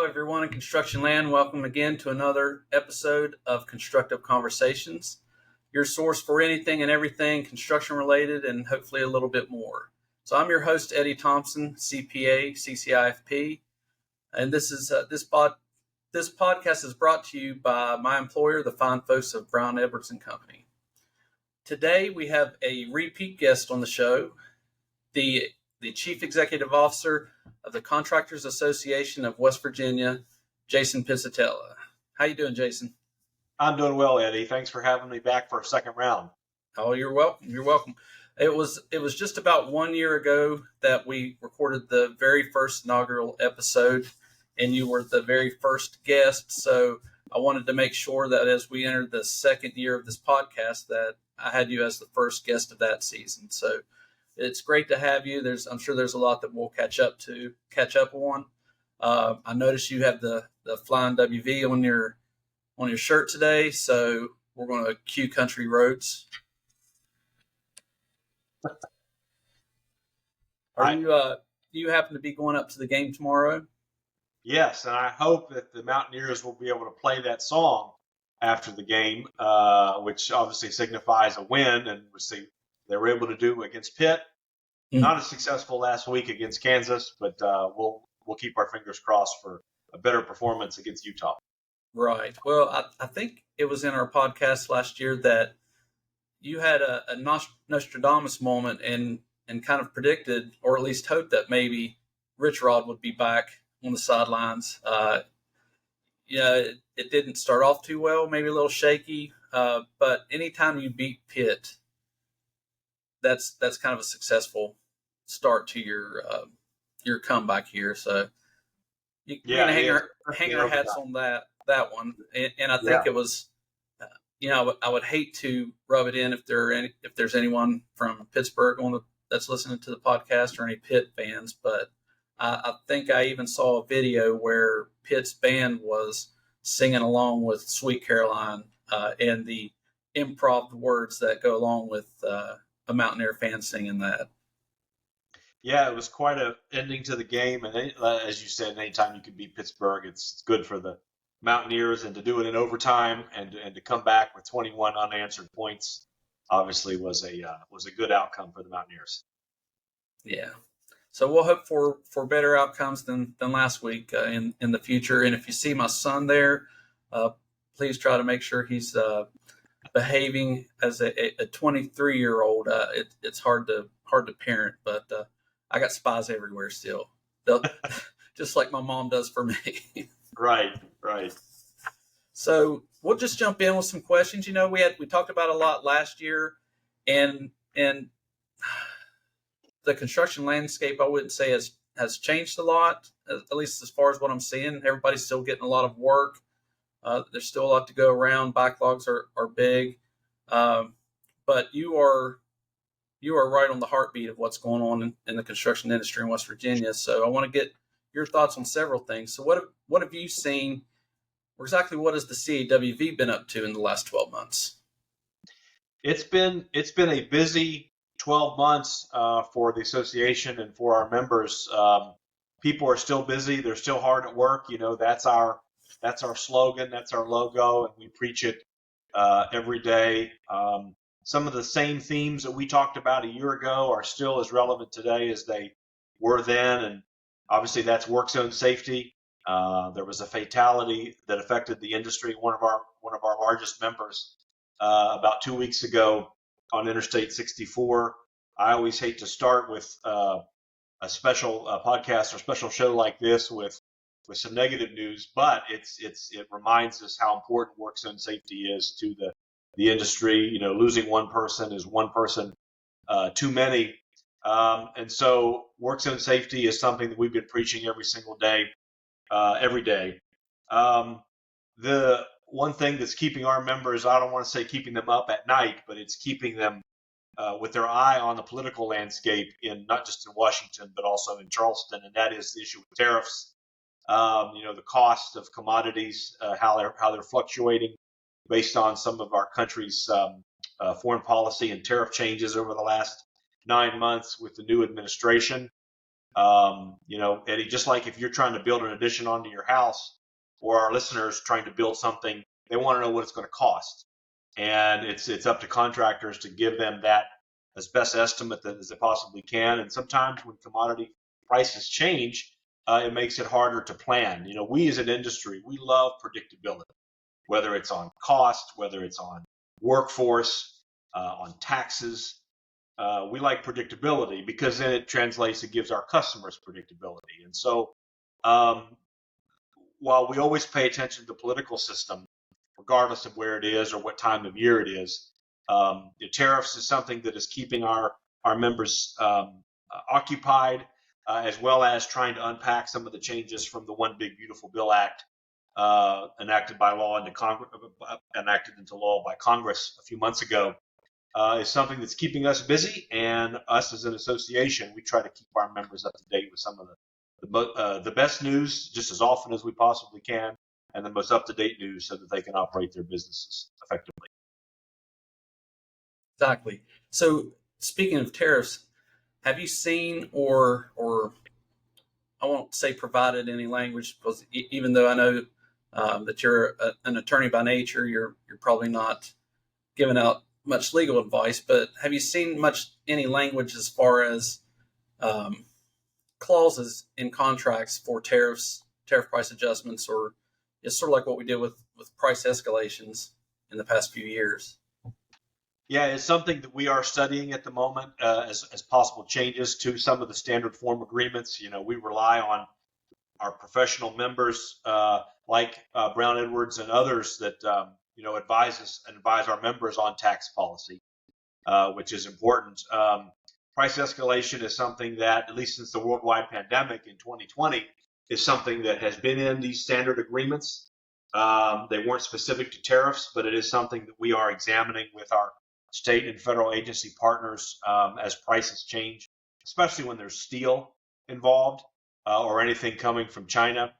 everyone in construction land. Welcome again to another episode of Constructive Conversations, your source for anything and everything construction related and hopefully a little bit more. So I'm your host, Eddie Thompson, CPA CCIFP, and this podcast is brought to you by my employer, the fine folks of Brown Edwards and Company. Today we have a repeat guest on the show, the Chief Executive Officer of the Contractors Association of West Virginia, Jason Pizatella. How you doing, Jason? I'm doing well, Eddie. Thanks for having me back for a second round. Oh, you're welcome. You're welcome. It was just about 1 year ago that we recorded the very first inaugural episode, and you were the very first guest. So I wanted to make sure that as we entered the second year of this podcast, that I had you as the first guest of that season. So it's great to have you. I'm sure there's a lot that we'll catch up on. I noticed you have the Flying WV on your shirt today, so we're going to cue Country Roads. Do you happen to be going up to the game tomorrow? Yes, and I hope that the Mountaineers will be able to play that song after the game, which obviously signifies a win, and they were able to do against Pitt. Not as successful last week against Kansas, but we'll keep our fingers crossed for a better performance against Utah. Right. Well, I think it was in our podcast last year that you had a Nostradamus moment and kind of predicted, or at least hoped, that maybe Rich Rod would be back on the sidelines. It didn't start off too well, maybe a little shaky, but anytime you beat Pitt, that's kind of a successful start to your comeback here. So you can hang our hats on that one. And I think it was, I would hate to rub it in if there's anyone from Pittsburgh that's listening to the podcast or any Pitt fans, but I think I even saw a video where Pitt's band was singing along with Sweet Caroline and the improv words that go along with a Mountaineer fan singing that. Yeah, it was quite an ending to the game. And as you said, anytime you can beat Pittsburgh, it's good for the Mountaineers, and to do it in overtime and to come back with 21 unanswered points obviously was a good outcome for the Mountaineers. Yeah. So we'll hope for better outcomes than last week in the future. And if you see my son there, please try to make sure he's behaving as a 23-year-old. It's hard to parent, but I got spies everywhere still. Just like my mom does for me. Right. So we'll just jump in with some questions. We talked about a lot last year, and the construction landscape, I wouldn't say has changed a lot, at least as far as what I'm seeing. Everybody's still getting a lot of work. There's still a lot to go around. Backlogs are big, but you are right on the heartbeat of what's going on in the construction industry in West Virginia. So I want to get your thoughts on several things. So what have you seen? Or exactly what has the CAWV been up to in the last 12 months? It's been a busy 12 months for the association and for our members. People are still busy. They're still hard at work. That's our slogan. That's our logo, and we preach it every day. Some of the same themes that we talked about a year ago are still as relevant today as they were then, and obviously that's work zone safety. There was a fatality that affected the industry. One of our largest members about 2 weeks ago on Interstate 64. I always hate to start with a special podcast or special show like this with some negative news, but it reminds us how important work zone safety is to the industry. Losing one person is one person too many, and so work zone safety is something that we've been preaching every single day. Every day. The one thing that's keeping our members, I don't want to say keeping them up at night, but it's keeping them with their eye on the political landscape not just in Washington, but also in Charleston, and that is the issue of tariffs. The cost of commodities, how they're fluctuating based on some of our country's foreign policy and tariff changes over the last 9 months with the new administration. Eddie, just like if you're trying to build an addition onto your house, or our listeners trying to build something, they want to know what it's going to cost. And it's up to contractors to give them that as best estimate as they possibly can. And sometimes when commodity prices change, it makes it harder to plan. We as an industry, we love predictability, whether it's on cost, whether it's on workforce, on taxes. We like predictability because then it translates, it gives our customers predictability. And so while we always pay attention to the political system, regardless of where it is or what time of year it is, the tariffs is something that is keeping our members occupied, as well as trying to unpack some of the changes from the One Big Beautiful Bill Act enacted into law by Congress a few months ago. Is something that's keeping us busy, and us as an association, we try to keep our members up to date with some of the best news just as often as we possibly can, and the most up-to-date news so that they can operate their businesses effectively. Exactly. So speaking of tariffs, have you seen or I won't say provided any language, because even though I know that you're an attorney by nature, you're probably not giving out much legal advice, but have you seen any language as far as clauses in contracts for tariffs, tariff price adjustments, or it's sort of like what we did with price escalations in the past few years? Yeah, it's something that we are studying at the moment as possible changes to some of the standard form agreements. We rely on our professional members like Brown Edwards and others that advise us and advise our members on tax policy, which is important. Price escalation is something that, at least since the worldwide pandemic in 2020, is something that has been in these standard agreements. They weren't specific to tariffs, but it is something that we are examining with our state and federal agency partners as prices change, especially when there's steel involved or anything coming from China.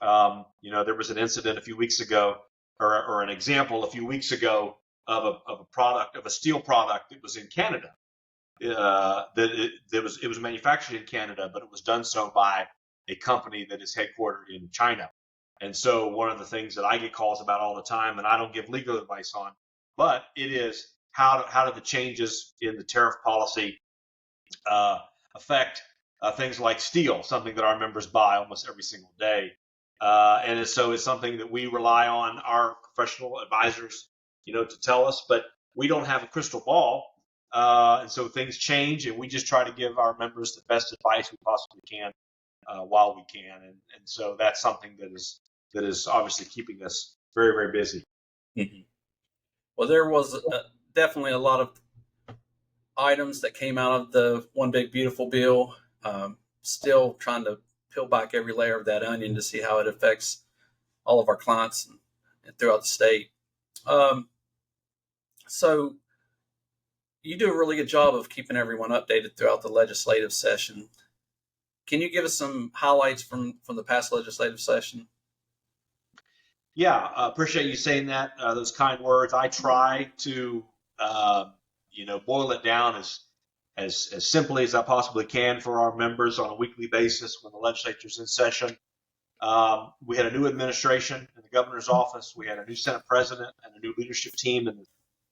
There was an incident a few weeks ago, or an example a few weeks ago of a steel product that was in Canada. It was manufactured in Canada, but it was done so by a company that is headquartered in China. And so one of the things that I get calls about all the time, and I don't give legal advice on, but it is how do the changes in the tariff policy affect things like steel, something that our members buy almost every single day. And so it's something that we rely on our professional advisors, to tell us, but we don't have a crystal ball. And so things change, and we just try to give our members the best advice we possibly can while we can. And so that's something that is obviously keeping us very, very busy. Mm-hmm. Well, there was definitely a lot of items that came out of the One Big Beautiful Bill. Still trying to peel back every layer of that onion to see how it affects all of our clients and throughout the state. So you do a really good job of keeping everyone updated throughout the legislative session. Can you give us some highlights from the past legislative session? Yeah, appreciate you saying that, those kind words. I try to, boil it down as simply as I possibly can for our members on a weekly basis when the legislature's in session. We had a new administration in the governor's office. We had a new Senate president and a new leadership team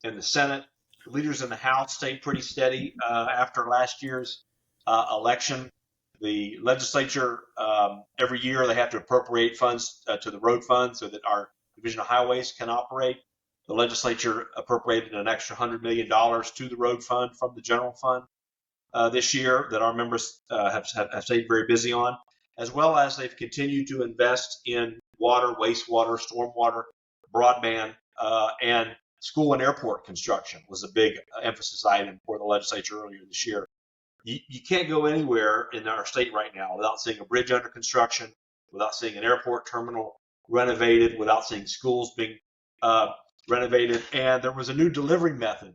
in the Senate. The leaders in the House stayed pretty steady after last year's election. The legislature, every year, they have to appropriate funds to the road fund so that our Division of Highways can operate. The legislature appropriated an extra $100 million to the road fund from the general fund this year that our members have stayed very busy on, as well as they've continued to invest in water, wastewater, stormwater, broadband, and school and airport construction was a big emphasis item for the legislature earlier this year. You can't go anywhere in our state right now without seeing a bridge under construction, without seeing an airport terminal renovated, without seeing schools being renovated. And there was a new delivery method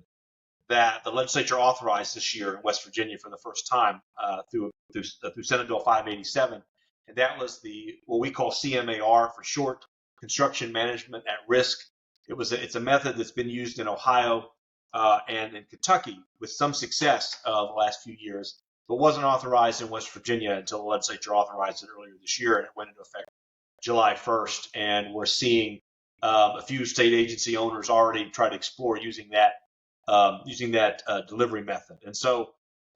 that the legislature authorized this year in West Virginia for the first time through Senate Bill 587, and that was what we call CMAR for short, Construction Management at Risk. It's a method that's been used in Ohio and in Kentucky with some success the last few years. but wasn't authorized in West Virginia until the legislature authorized it earlier this year, and it went into effect July 1st. And we're seeing a few state agency owners already try to explore using that delivery method. And so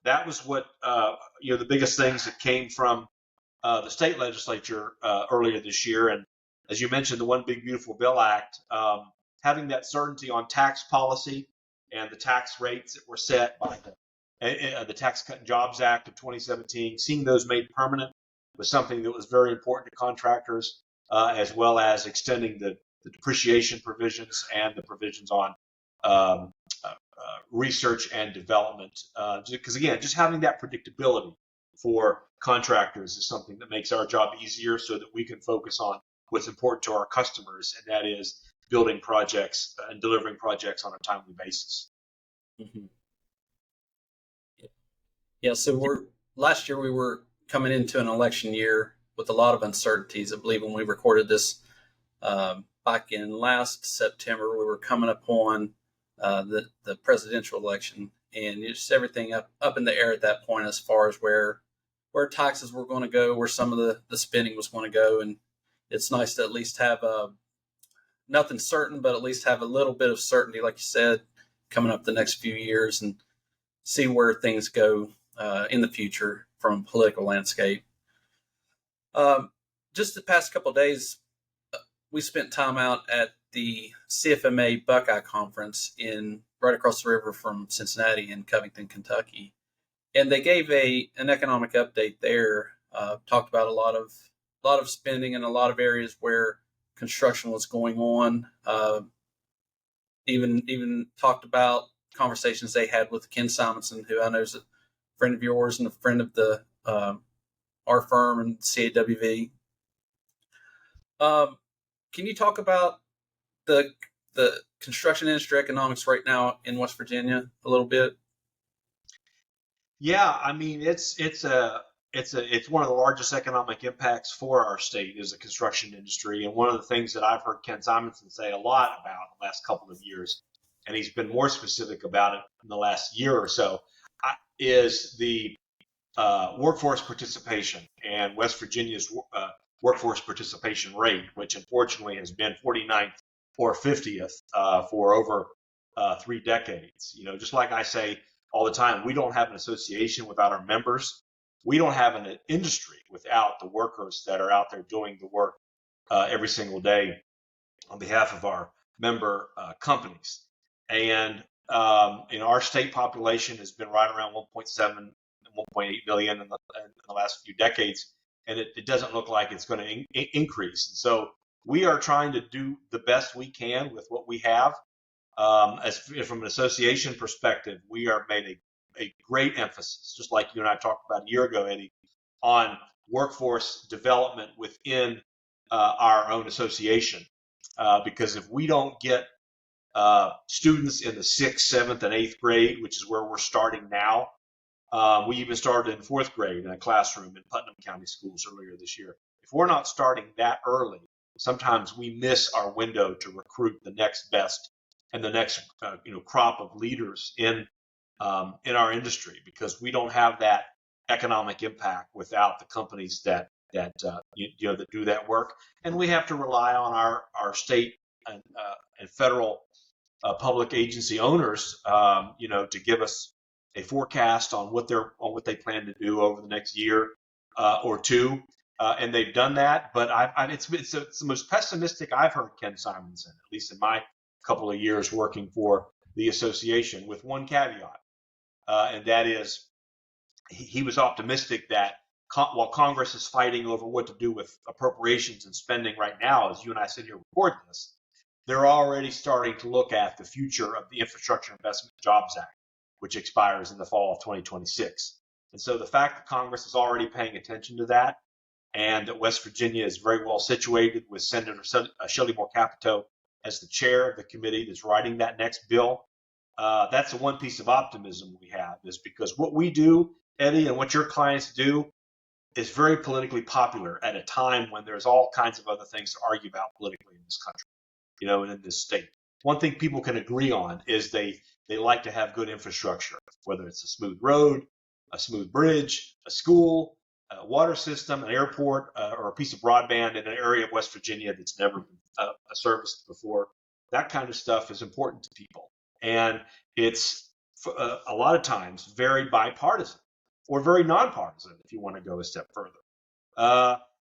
that was what the biggest things that came from the state legislature earlier this year. And as you mentioned, the One Big Beautiful Bill Act, having that certainty on tax policy and the tax rates that were set by the Tax Cut and Jobs Act of 2017, seeing those made permanent was something that was very important to contractors, as well as extending the depreciation provisions and the provisions on research and development. Because again, just having that predictability for contractors is something that makes our job easier, so that we can focus on what's important to our customers, and that is building projects and delivering projects on a timely basis. Mm-hmm. Yeah, so last year we were coming into an election year with a lot of uncertainties. I believe when we recorded this back in last September, we were coming upon the presidential election, and just everything up in the air at that point as far as where taxes were going to go, where some of the spending was going to go. And it's nice to at least have nothing certain, but at least have a little bit of certainty, like you said, coming up the next few years, and see where things go in the future from a political landscape. Just the past couple of days, we spent time out at the CFMA Buckeye Conference right across the river from Cincinnati in Covington, Kentucky. And they gave an economic update there, talked about a lot of spending in a lot of areas where construction was going on. Even talked about conversations they had with Ken Simonson, who I know is a friend of yours and a friend of our firm and CAWV. Can you talk about the construction industry economics right now in West Virginia a little bit? Yeah, I mean it's one of the largest economic impacts for our state is the construction industry, and one of the things that I've heard Ken Simonson say a lot about in the last couple of years, and he's been more specific about it in the last year or so, is the workforce participation and West Virginia's workforce participation rate, which unfortunately has been 49th or 50th for over 3 decades. Just like I say all the time, we don't have an association without our members. We don't have an industry without the workers that are out there doing the work every single day on behalf of our member companies. And our state population has been right around 1.7 and 1.8 million in the last few decades, and it doesn't look like it's going to increase. And so we are trying to do the best we can with what we have. From an association perspective, we are made a great emphasis, just like you and I talked about a year ago, Eddie, on workforce development within our own association. Because if we don't get students in the 6th, 7th, and 8th grade, which is where we're starting now, we even started in 4th grade in a classroom in Putnam County Schools earlier this year. If we're not starting that early, sometimes we miss our window to recruit the next best and the next crop of leaders in our industry, because we don't have that economic impact without the companies that do that work. And we have to rely on our state and federal public agency owners, to give us a forecast on what they plan to do over the next year or two, and they've done that. But it's the most pessimistic I've heard Ken Simonson, at least in my couple of years working for the association, with one caveat, and that is he was optimistic that while Congress is fighting over what to do with appropriations and spending right now, as you and I sit here recording this, they're already starting to look at the future of the Infrastructure Investment and Jobs Act, which expires in the fall of 2026. And so the fact that Congress is already paying attention to that, and that West Virginia is very well situated with Senator Shelley Moore Capito as the chair of the committee that's writing that next bill, that's the one piece of optimism we have, is because what we do, Eddie, and what your clients do is very politically popular at a time when there's all kinds of other things to argue about politically in this country, and in this state. One thing people can agree on is they like to have good infrastructure, whether it's a smooth road, a smooth bridge, a school, a water system, an airport, or a piece of broadband in an area of West Virginia that's never been serviced before. That kind of stuff is important to people. And it's a lot of times very bipartisan or very nonpartisan if you want to go a step further.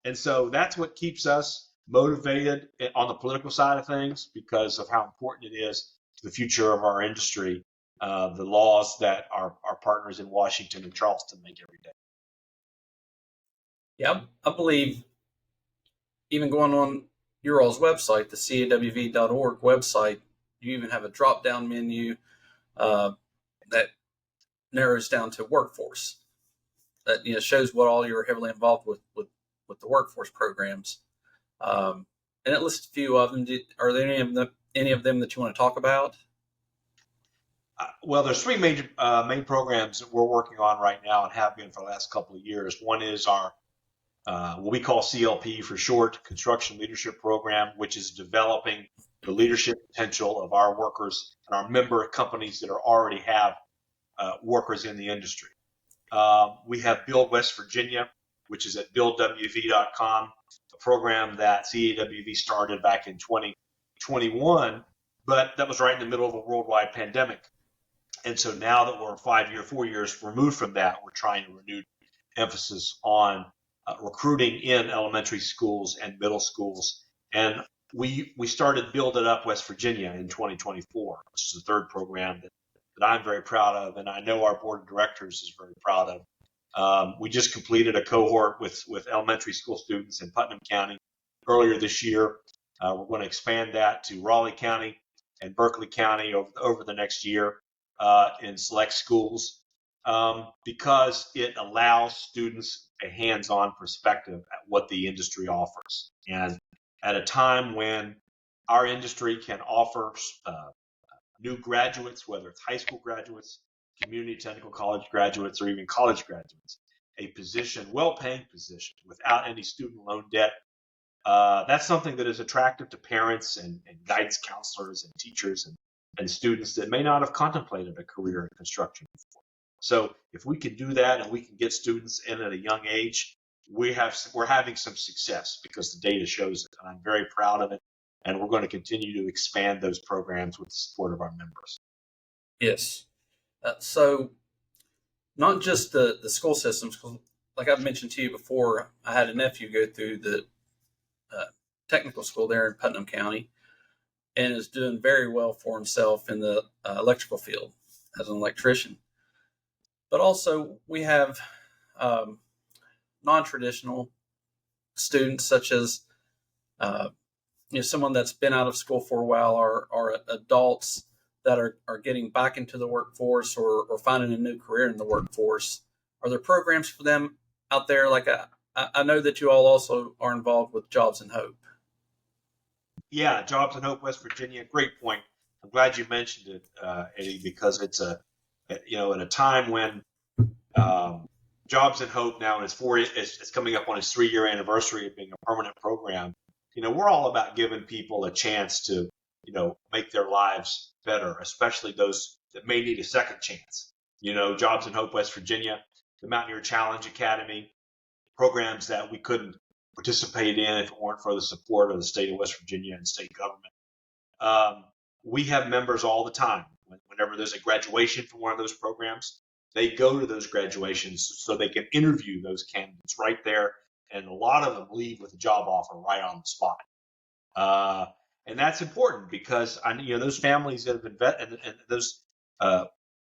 And so that's what keeps us motivated on the political side of things because of how important it is to the future of our industry, the laws that our partners in Washington and Charleston make every day. Yeah, I believe even going on your all's website, the CAWV.org website, you even have a drop-down menu that narrows down to workforce. That shows what all you're heavily involved with the workforce programs, and it lists a few of them. Are there any of them that you want to talk about? Well, there's three major main programs that we're working on right now and have been for the last couple of years. One is our what we call CLP for short, Construction Leadership Program, which is developing the leadership potential of our workers and our member companies that already have workers in the industry. We have Build West Virginia, which is at buildwv.com, a program that CAWV started back in 2021, but that was right in the middle of a worldwide pandemic. And so now that we're 4 years removed from that, we're trying to renew emphasis on recruiting in elementary schools and middle schools. And we started Build It Up West Virginia in 2024, which is the third program that I'm very proud of, and I know our board of directors is very proud of. We just completed a cohort with elementary school students in Putnam County earlier this year. We're going to expand that to Raleigh County and Berkeley County over the next year in select schools because it allows students a hands-on perspective at what the industry offers. And at a time when our industry can offer new graduates, whether it's high school graduates, community technical college graduates, or even college graduates, a position, well-paying position without any student loan debt. That's something that is attractive to parents and guidance counselors and teachers and students that may not have contemplated a career in construction before. So if we can do that and we can get students in at a young age, we're having some success because the data shows it. And I'm very proud of it. And we're going to continue to expand those programs with the support of our members. Yes. So not just the school systems, like I've mentioned to you before, I had a nephew go through the technical school there in Putnam County and is doing very well for himself in the electrical field as an electrician. But also we have non-traditional students such as someone that's been out of school for a while or adults that are getting back into the workforce or finding a new career in the workforce. Are there programs for them out there? Like I know that you all also are involved with Jobs and Hope. Yeah, Jobs and Hope West Virginia, great point. I'm glad you mentioned it, Eddie, because it's at a time when Jobs and Hope now is coming up on its 3-year anniversary of being a permanent program. We're all about giving people a chance to, make their lives better, especially those that may need a second chance. Jobs and Hope West Virginia, the Mountaineer Challenge Academy, programs that we couldn't participate in if it weren't for the support of the state of West Virginia and state government. We have members all the time. Whenever there's a graduation from one of those programs, they go to those graduations so they can interview those candidates right there. And a lot of them leave with a job offer right on the spot. And that's important because those families that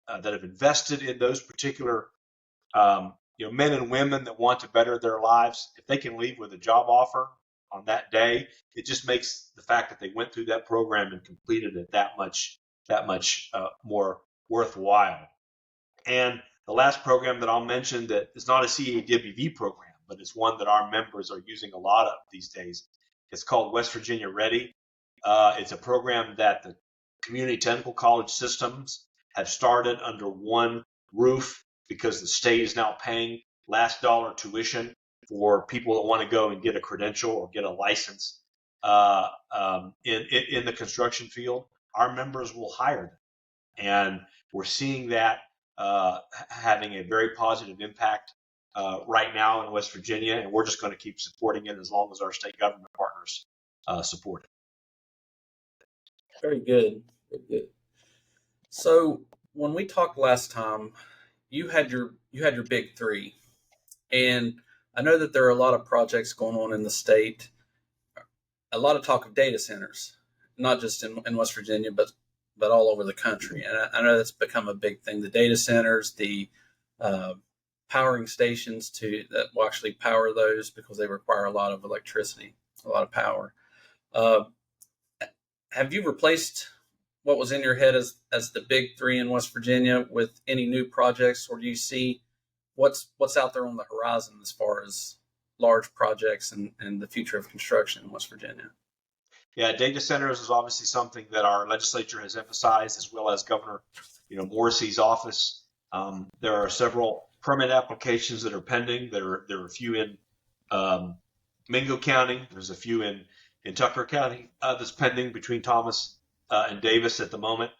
have invested in those particular men and women that want to better their lives, if they can leave with a job offer on that day, it just makes the fact that they went through that program and completed it that much more worthwhile. And the last program that I'll mention that is not a CAWV program, but it's one that our members are using a lot of these days. It's called West Virginia Ready. It's a program that the community technical college systems have started under one roof because the state is now paying last dollar tuition for people that want to go and get a credential or get a license in the construction field. Our members will hire them. And we're seeing that having a very positive impact right now in West Virginia, and we're just going to keep supporting it as long as our state government partners support it. Very good. Very good. So when we talked last time, you had your big three, and I know that there are a lot of projects going on in the state. A lot of talk of data centers, not just in West Virginia, but all over the country. And I know that's become a big thing. The data centers, the powering stations that will actually power those because they require a lot of electricity, a lot of power. Have you replaced what was in your head as the big three in West Virginia with any new projects, or do you see what's out there on the horizon as far as large projects and the future of construction in West Virginia? Yeah, data centers is obviously something that our legislature has emphasized, as well as Governor, Morrissey's office. There are several permit applications that are pending. There are a few in Mingo County. There's a few in Tucker County that's pending between Thomas and Davis at the moment.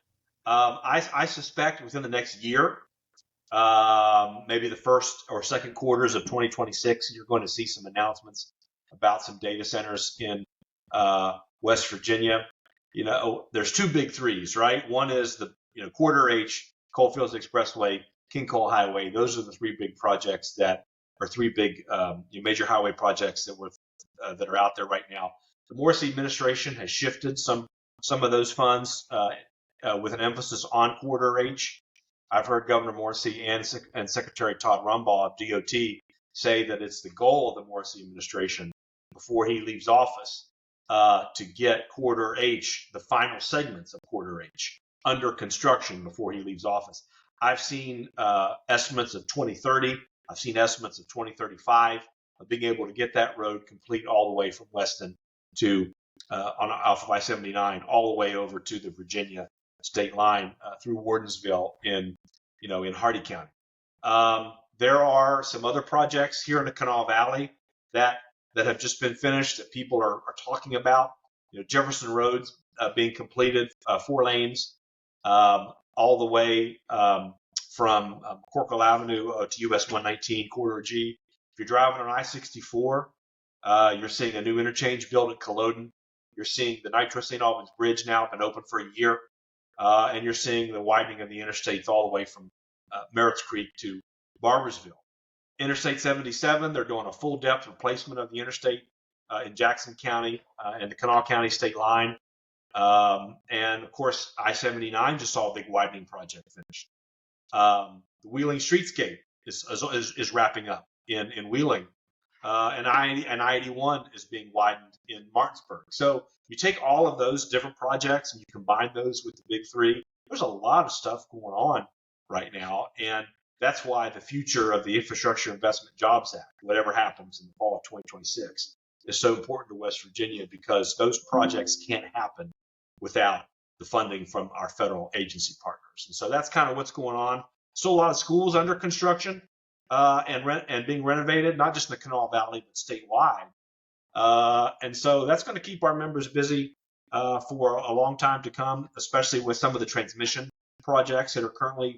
I suspect within the next year, maybe the first or second quarters of 2026, you're going to see some announcements about some data centers in West Virginia. There's two big threes, right? One is the Quarter H, Coalfields Expressway, King Coal Highway. Those are the three big projects that are three big major highway projects that are out there right now. The Morrissey administration has shifted some of those funds with an emphasis on Quarter H. I've heard Governor Morrissey and Secretary Todd Rumbaugh of DOT say that it's the goal of the Morrissey administration before he leaves office to get Quarter H, the final segments of Quarter H, under construction before he leaves office. I've seen estimates of 2030. I've seen estimates of 2035 of being able to get that road complete all the way from Weston to off of I-79 all the way over to the Virginia state line through Wardensville in Hardy County. There are some other projects here in the Kanawha Valley that have just been finished that people are talking about. Jefferson Road's being completed, 4 lanes, all the way from Corkle Avenue to US 119 Corridor G. If you're driving on I-64, you're seeing a new interchange built at Culloden. You're seeing the Nitro St. Albans Bridge now been open for a year, and you're seeing the widening of the interstates all the way from Merritt's Creek to Barbersville. Interstate 77, they're doing a full depth replacement of the interstate in Jackson County and the Kanawha County state line. And of course, I-79 just saw a big widening project finished. The Wheeling Streetscape is wrapping up in Wheeling, and I-81 is being widened in Martinsburg. So you take all of those different projects and you combine those with the big three. There's a lot of stuff going on right now, and that's why the future of the Infrastructure Investment Jobs Act, whatever happens in the fall of 2026, is so important to West Virginia, because those projects can't happen without the funding from our federal agency partners. And so that's kind of what's going on. Still a lot of schools under construction and being renovated, not just in the Kanawha Valley, but statewide. And so that's going to keep our members busy for a long time to come, especially with some of the transmission projects that are currently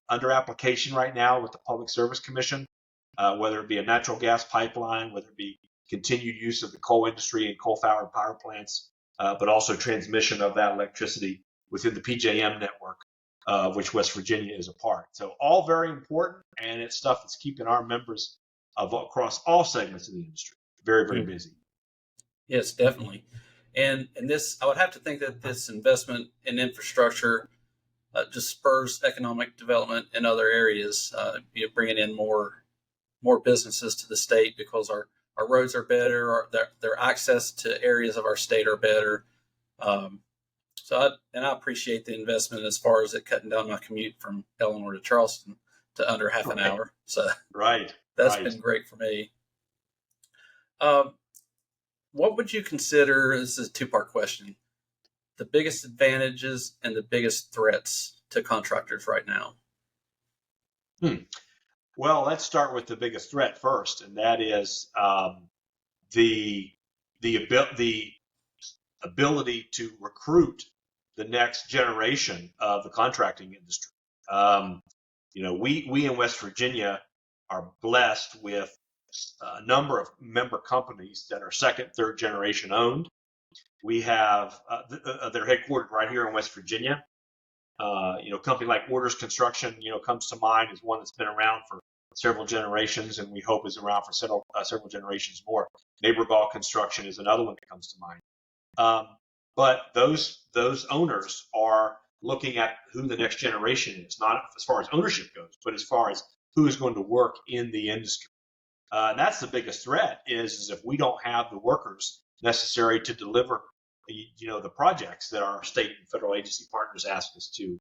under application right now with the Public Service Commission, whether it be a natural gas pipeline, whether it be continued use of the coal industry and coal-fired power plants, but also transmission of that electricity within the PJM network, of which West Virginia is a part. So all very important, and it's stuff that's keeping our members across all segments of the industry very, very busy. Yes, definitely. And this, I would have to think that this investment in infrastructure just spurs economic development in other areas, bringing in more businesses to the state because our roads are better, or their access to areas of our state are better. So I appreciate the investment as far as it cutting down my commute from Eleanor to Charleston to under half an hour. So that's been great for me. What would you consider, this is a 2-part question, the biggest advantages and the biggest threats to contractors right now? Well, let's start with the biggest threat first, and that is the ability to recruit the next generation of the contracting industry. We in West Virginia are blessed with a number of member companies that are second, third generation owned. We have they're headquartered right here in West Virginia. A company like Orders Construction, comes to mind as one that's been around for several generations, and we hope is around for several generations more. Neighborgall Construction is another one that comes to mind. But those owners are looking at who the next generation is, not as far as ownership goes, but as far as who is going to work in the industry. And that's the biggest threat is if we don't have the workers necessary to deliver the projects that our state and federal agency partners ask us to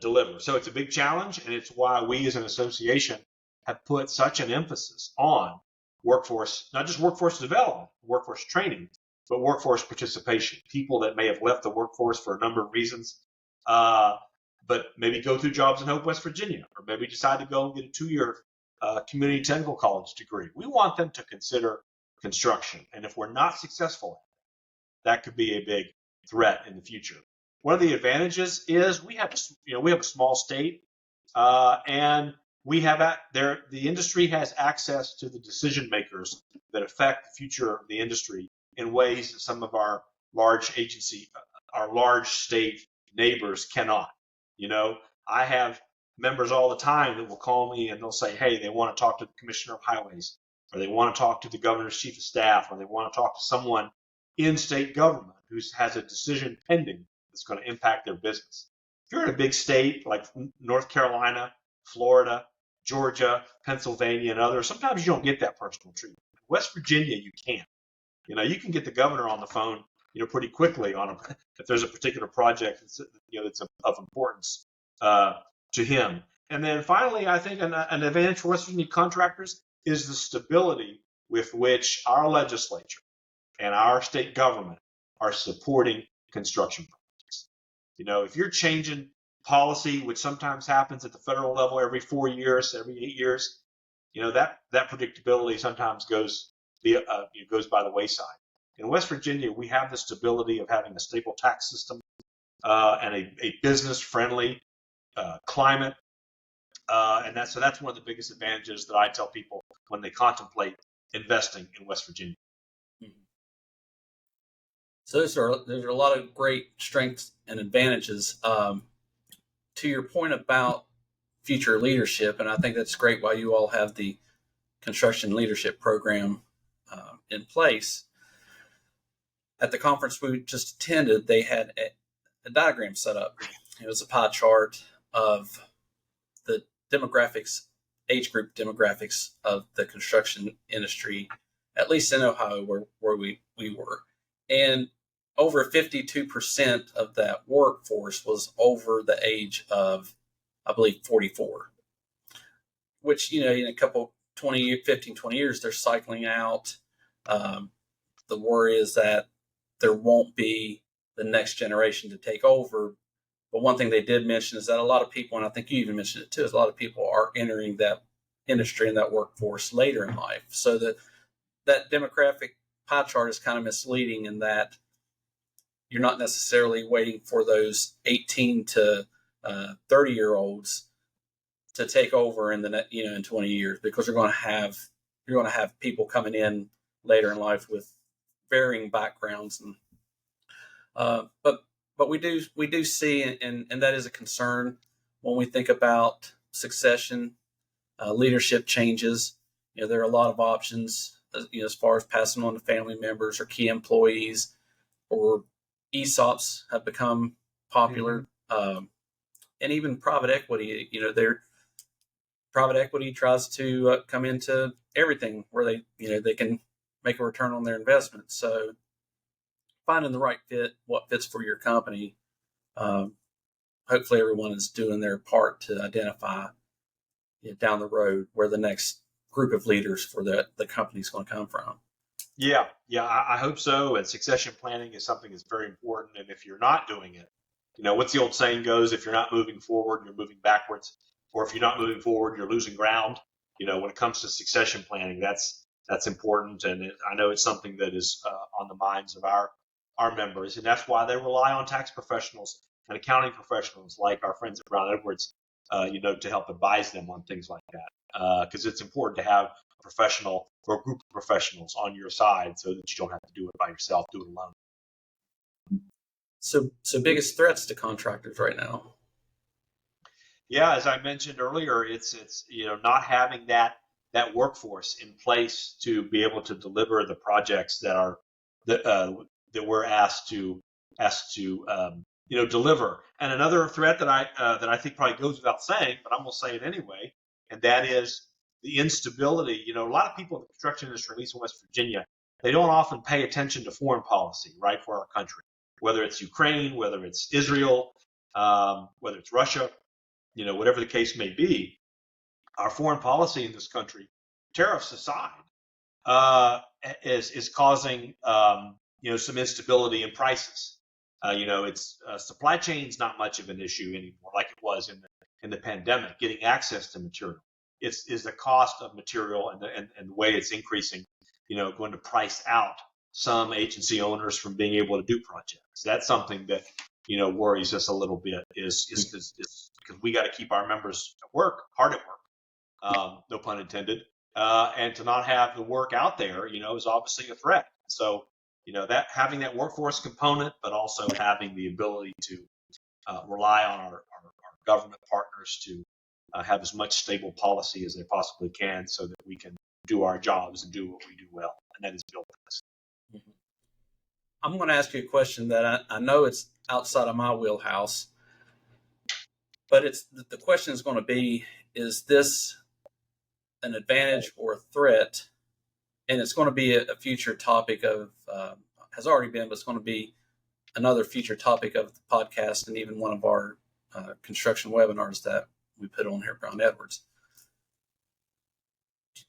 deliver. So it's a big challenge, and it's why we as an association have put such an emphasis on workforce, not just workforce development, workforce training, but workforce participation. People that may have left the workforce for a number of reasons, but maybe go through Jobs in Hope, West Virginia, or maybe decide to go and get a 2-year community technical college degree. We want them to consider construction, and if we're not successful, that could be a big threat in the future. One of the advantages is we have a small state, and we have the industry has access to the decision makers that affect the future of the industry in ways that some of our large state neighbors cannot. I have members all the time that will call me and they'll say, hey, they want to talk to the Commissioner of Highways, or they want to talk to the Governor's Chief of Staff, or they want to talk to someone in state government who has a decision pending that's going to impact their business. If you're in a big state like North Carolina, Florida, Georgia, Pennsylvania, and others, sometimes you don't get that personal treatment. In West Virginia, you can. You can get the governor on the phone, pretty quickly if there's a particular project that's of importance to him. And then finally, I think an advantage for West Virginia contractors is the stability with which our legislature and our state government are supporting construction projects. If you're changing policy, which sometimes happens at the federal level every 4 years, every 8 years, that predictability sometimes goes by the wayside. In West Virginia, we have the stability of having a stable tax system and a business-friendly climate, and that's one of the biggest advantages that I tell people when they contemplate investing in West Virginia. So there's a lot of great strengths and advantages. To your point about future leadership, and I think that's great why you all have the construction leadership program in place. At the conference we just attended, they had a diagram set up. It was a pie chart of the age group demographics of the construction industry, at least in Ohio where we were. And over 52% of that workforce was over the age of, I believe, 44, which, in a couple, 15, 20 years, they're cycling out. The worry is that there won't be the next generation to take over. But one thing they did mention is that a lot of people, and I think you even mentioned it too, is a lot of people are entering that industry and that workforce later in life. So that demographic pie chart is kind of misleading in that you're not necessarily waiting for those 18 to 30-year-olds to take over in in 20 years, because you're going to have people coming in later in life with varying backgrounds, and but we do see, and that is a concern when we think about succession, leadership changes. There are a lot of options, as far as passing on to family members or key employees, or ESOPs have become popular, and even private equity. Private equity tries to come into everything where they can make a return on their investment. So finding the right fit, what fits for your company. Hopefully everyone is doing their part to identify down the road where the next group of leaders for the company is going to come from. Yeah, I hope so. And succession planning is something that's very important. And if you're not doing it, what's the old saying goes, if you're not moving forward, you're moving backwards. Or if you're not moving forward, you're losing ground. When it comes to succession planning, that's important. And I know it's something that is on the minds of our members. And that's why they rely on tax professionals and accounting professionals like our friends at Brown Edwards to help advise them on things like that. Because it's important to have a professional or a group of professionals on your side so that you don't have to do it by yourself, do it alone. So biggest threats to contractors right now? Yeah, as I mentioned earlier, it's not having that workforce in place to be able to deliver the projects that we're asked to deliver. And another threat that I think probably goes without saying, but I'm gonna say it anyway, and that is the instability. A lot of people in the construction industry, at least in West Virginia, they don't often pay attention to foreign policy, right, for our country, whether it's Ukraine, whether it's Israel, whether it's Russia, whatever the case may be. Our foreign policy in this country, tariffs aside, is causing some instability in prices. It's supply chain's not much of an issue anymore, like it was in the pandemic. Getting access to material, is the cost of material and the way it's increasing, going to price out some agency owners from being able to do projects. That's something that worries us a little bit. Is because we got to keep our members at work, hard at work, no pun intended, and to not have the work out there, is obviously a threat. So, that having that workforce component, but also having the ability to rely on our government partners to have as much stable policy as they possibly can, so that we can do our jobs and do what we do well, and that is build this. I'm going to ask you a question that I know it's outside of my wheelhouse, but the question is going to be: is this an advantage or a threat? And it's going to be a future topic of, has already been, but it's going to be another future topic of the podcast and even one of our construction webinars that we put on here at Brown Edwards.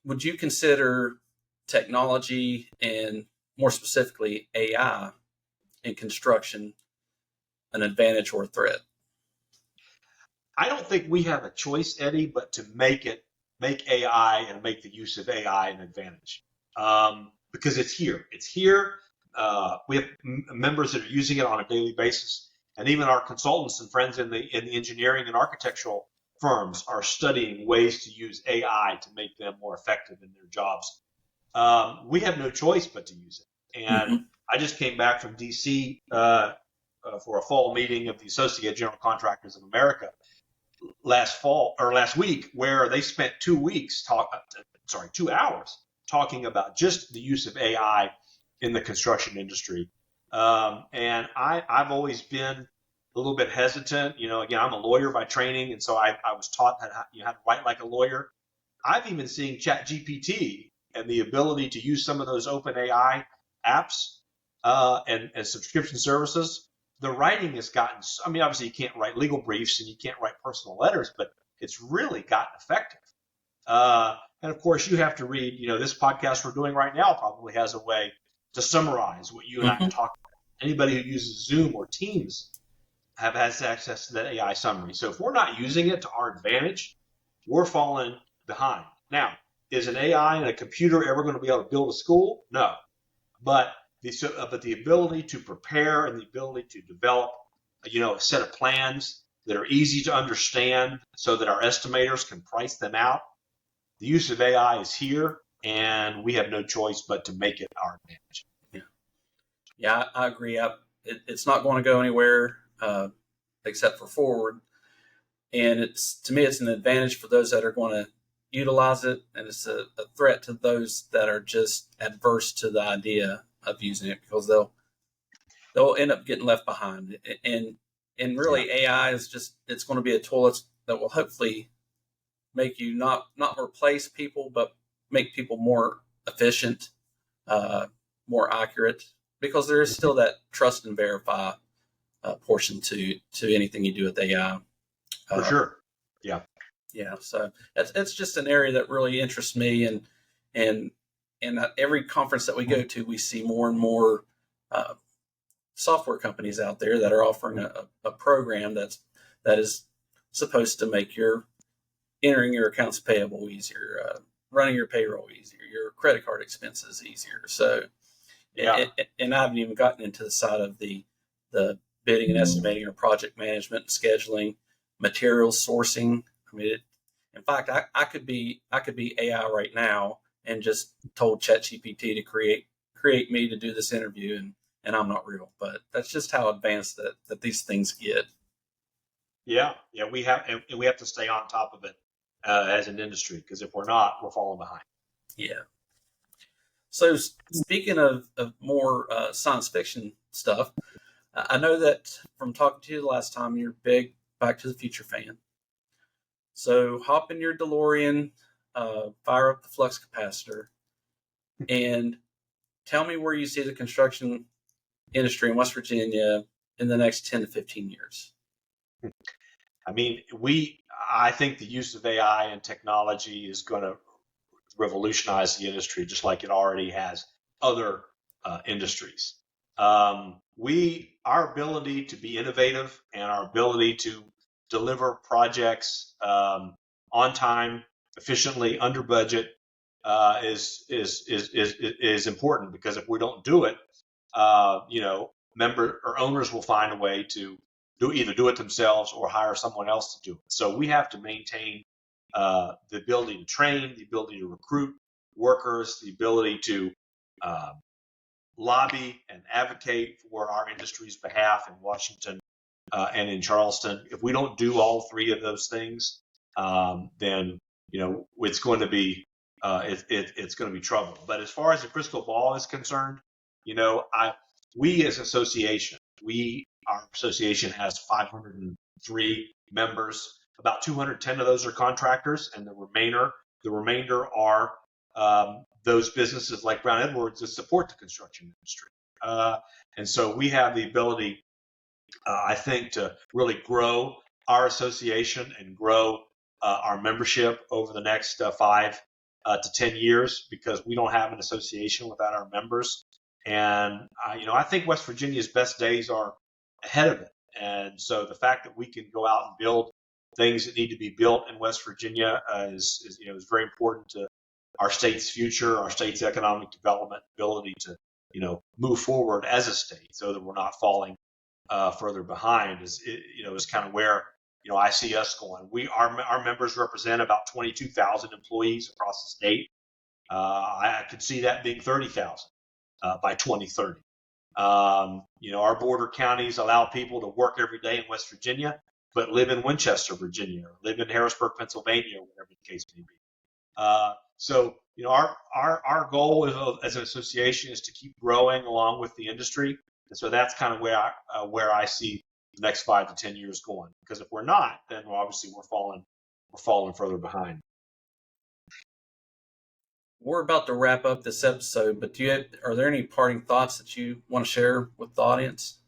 Would you consider technology, and more specifically AI, in construction an advantage or a threat? I don't think we have a choice, Eddie, but to make AI and make the use of AI an advantage, because it's here. It's here. We have members that are using it on a daily basis, and even our consultants and friends in the engineering and architectural firms are studying ways to use AI to make them more effective in their jobs. We have no choice but to use it. And I just came back from DC for a fall meeting of the Associated General Contractors of America last week, where they spent 2 hours talking about just the use of AI in the construction industry. And I've always been a little bit hesitant. Again, I'm a lawyer by training, and so I was taught how to write like a lawyer. I've even seen ChatGPT and the ability to use some of those open AI apps and subscription services. The writing has gotten, obviously you can't write legal briefs and you can't write personal letters, but it's really gotten effective. And of course, you have to read, this podcast we're doing right now probably has a way to summarize what you and I talked about. Anybody who uses Zoom or Teams has access to that AI summary. So if we're not using it to our advantage, we're falling behind. Now, is an AI and a computer ever going to be able to build a school? No. But the ability to prepare and the ability to develop, a set of plans that are easy to understand so that our estimators can price them out. The use of AI is here, and we have no choice but to make it our advantage. Yeah, I agree. It's not going to go anywhere except for forward. And to me, it's an advantage for those that are going to utilize it, and it's a threat to those that are just adverse to the idea of using it, because they'll end up getting left behind. And really, AI is it's going to be a tool that will hopefully make you not replace people, but make people more efficient, more accurate, because there is still that trust and verify portion to anything you do with AI. For sure. Yeah. Yeah. So it's just an area that really interests me, and at every conference that we go to, we see more and more software companies out there that are offering a program that is supposed to make entering your accounts payable easier, running your payroll easier, your credit card expenses easier. So, and I haven't even gotten into the side of the bidding and estimating or project management and scheduling, materials sourcing, I mean, in fact, I could be AI right now and just told ChatGPT to create me to do this interview, and I'm not real. But that's just how advanced that these things get. Yeah, we have to stay on top of it as an industry, because if we're not, we're falling behind. Yeah. So speaking of more science fiction stuff, I know that from talking to you the last time, you're a big Back to the Future fan. So hop in your DeLorean, fire up the flux capacitor, and tell me where you see the construction industry in West Virginia in the next 10 to 15 years. I mean, I think the use of AI and technology is going to revolutionize the industry, just like it already has other industries. Our ability to be innovative and our ability to deliver projects on time, efficiently, under budget is important, because if we don't do it, member or owners will find a way to either do it themselves or hire someone else to do it. So we have to maintain the ability to train, the ability to recruit workers, the ability to lobby and advocate for our industry's behalf in Washington and in Charleston. If we don't do all three of those things, then it's going to be it's going to be trouble. But as far as the crystal ball is concerned, we as association, our association has 503 members. About 210 of those are contractors, and the remainder are those businesses like Brown Edwards that support the construction industry. And so we have the ability, I think, to really grow our association and grow our membership over the next 5 to 10 years, because we don't have an association without our members. And I think West Virginia's best days are ahead of it. And so the fact that we can go out and build things that need to be built in West Virginia is very important to our state's future, our state's economic development, ability to move forward as a state, so that we're not falling further behind. Is kind of where I see us going. Our members represent about 22,000 employees across the state. I could see that being 30,000 by 2030. Our border counties allow people to work every day in West Virginia, but live in Winchester, Virginia, or live in Harrisburg, Pennsylvania, or whatever the case may be. So our goal as an association is to keep growing along with the industry, and so that's kind of where I see the next 5 to 10 years going. Because if we're not, then obviously we're falling further behind. We're about to wrap up this episode, but are there any parting thoughts that you want to share with the audience?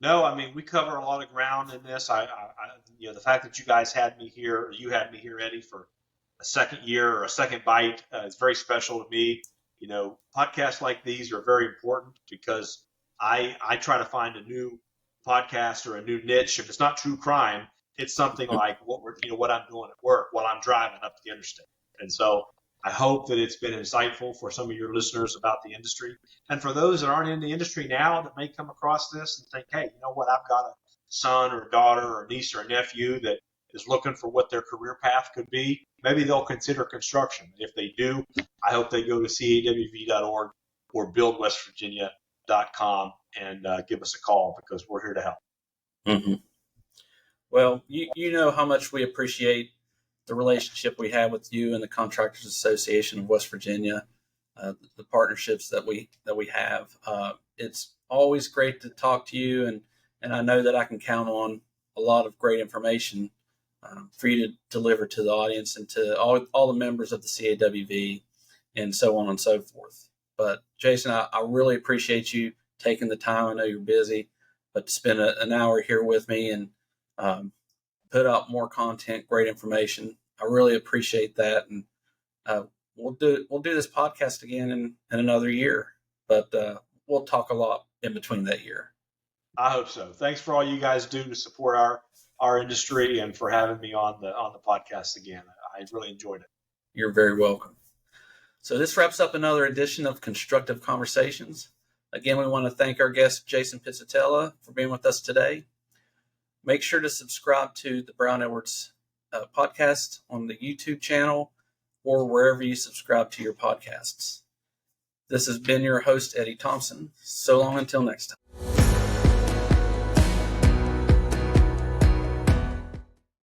No, I mean, we cover a lot of ground in this. The fact that you guys had me here, Eddie, for a second year or a second bite, is very special to me. Podcasts like these are very important, because I try to find a new podcast or a new niche. If it's not true crime, it's something like what I'm doing at work while I'm driving up the interstate. And so I hope that it's been insightful for some of your listeners about the industry. And for those that aren't in the industry now that may come across this and think, hey, I've got a son or a daughter or a niece or a nephew that is looking for what their career path could be, maybe they'll consider construction. If they do, I hope they go to CAWV.org or buildwestvirginia.com and give us a call, because we're here to help. Mm-hmm. Well, you know how much we appreciate the relationship we have with you and the Contractors Association of West Virginia, the partnerships that we have. It's always great to talk to you, and I know that I can count on a lot of great information for you to deliver to the audience and to all the members of the CAWV, and so on and so forth. But Jason, I really appreciate you taking the time. I know you're busy, but to spend an hour here with me and put out more content, great information. I really appreciate that. And we'll do this podcast again in another year, but we'll talk a lot in between that year. I hope so. Thanks for all you guys do to support our industry, and for having me on the podcast again. I really enjoyed it. You're very welcome. So this wraps up another edition of Constructive Conversations. Again, we want to thank our guest, Jason Pizatella, for being with us today. Make sure to subscribe to the Brown Edwards podcast on the YouTube channel or wherever you subscribe to your podcasts. This has been your host, Eddie Thompson. So long until next time.